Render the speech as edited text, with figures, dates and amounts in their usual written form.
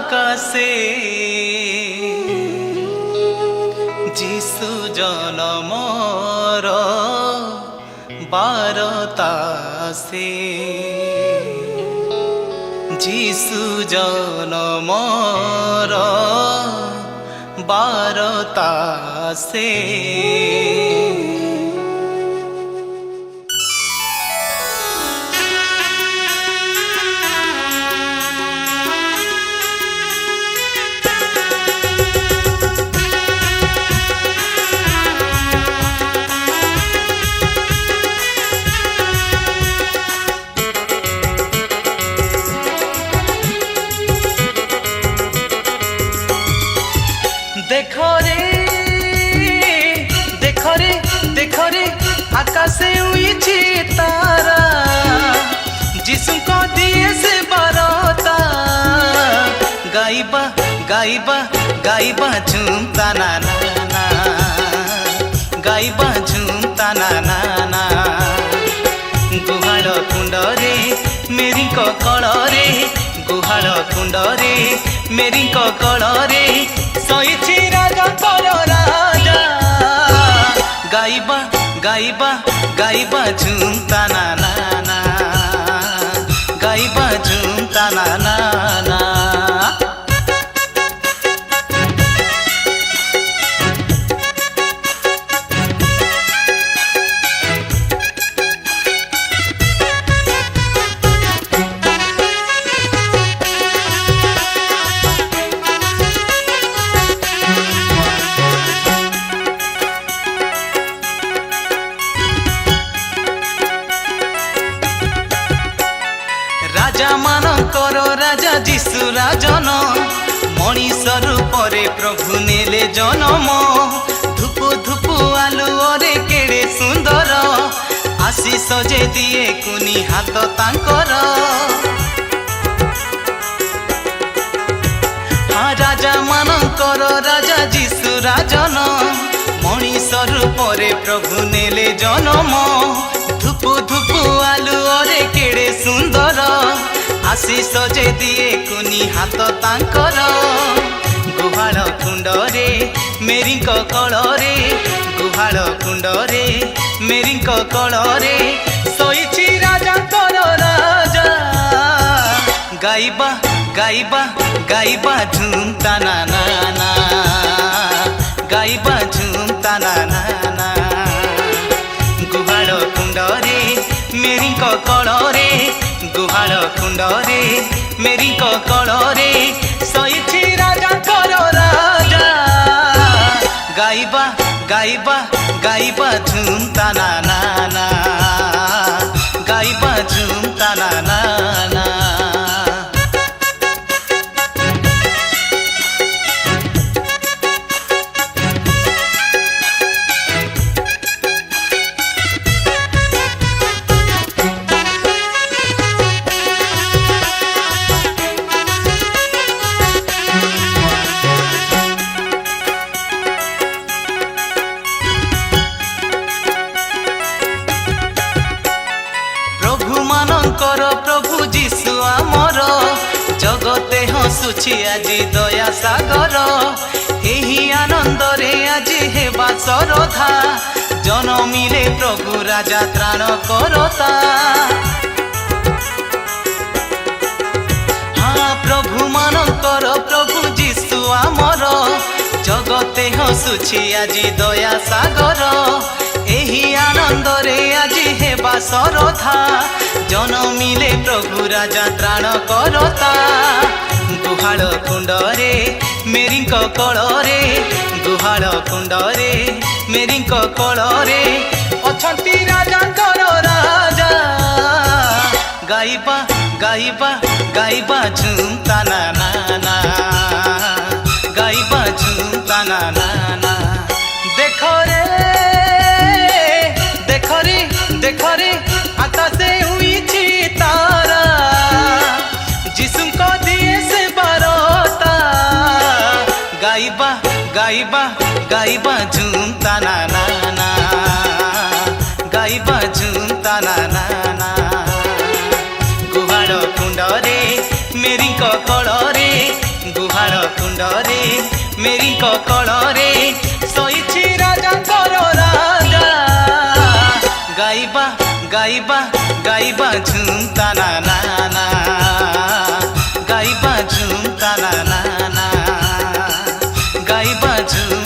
আকাশে যিশু জনমর বারতাসে যিশু জনমর বারতাসে देखरे आकाशे उइछि तारा जिसु को दिए से बारता गाइबा गाइबा गाइबा झूमता ना ना ना गाइबा झूमता ना ना ना गुहाल कुंडरे मेरी को कलरे गुहाल कुंडरे मेरी को कलरे सईछि राजा कर राजा गाइबा गाइबा गाइबा झूमता ना ना ना गाइबा झूमता ना ना ना राजा मानकर राजा जीशु राजन मनीष रूपरे प्रभु नेले जन्म धूप धूप आलुओरे केड़े सुंदर आशीष जे दिए कुनी हाथ तांकर हाँ राजा मानकर राजा जीशु राजन मनीष रूपरे प्रभु नेले जन्म धूप धूप आलुओरे केड़े सुंदर आशीष जे दिए कुनी हाथ तांकर गुहाल कुंडरे मेरी कलरे गुहाल कुंडरे मेरी कलरे सईछि राजा कर राजा गाइबा गाइबा गाइबा झूमता ना ना ना गाइबा झूमता ना ना ना गुहाल कुंडरे मेरी कलरे गुहाल कुंडरे मेरी कलरे सईछि राजा कर राजा गाइबा गाइबा गाइबा झूमता ना ना ना गाइबा झूमता ना ना ना प्रभु जीशु आमर जगते हसुछि आजी दया सागर एही आनंद रे आज हेबा सरधा जनमिले प्रभु राजा त्राण करता हाँ प्रभु मानकर प्रभु जीशु आमर जगते हसुछि आजी दया सागर एही आनंद रे आज हेबा सरधा जनमिले प्रभु राजा त्राण करता गुहाल कुंडरे मेरी कलरे गुहाल कुंडरे मेरी कलरे अछंती राजा कर राजा गाइबा गाइबा गाइबा झूमता ना ना ना गाइबा झूमता ना ना ना देखो रे आकाशे उइछि तारा जिसु को दिए से बारता गाइबा गाइबा गाइबा झूमता ना ना ना गाइबा झूमता ना ना ना गुहाल कुंडरे मेरी कलरे मुंडरे मेरी ककड़े सईछि राजा करो राजा गाइबा गाइबा गाइबा झुमता ना ना ना गाइबा झुमता ना ना ना गाइबा झुम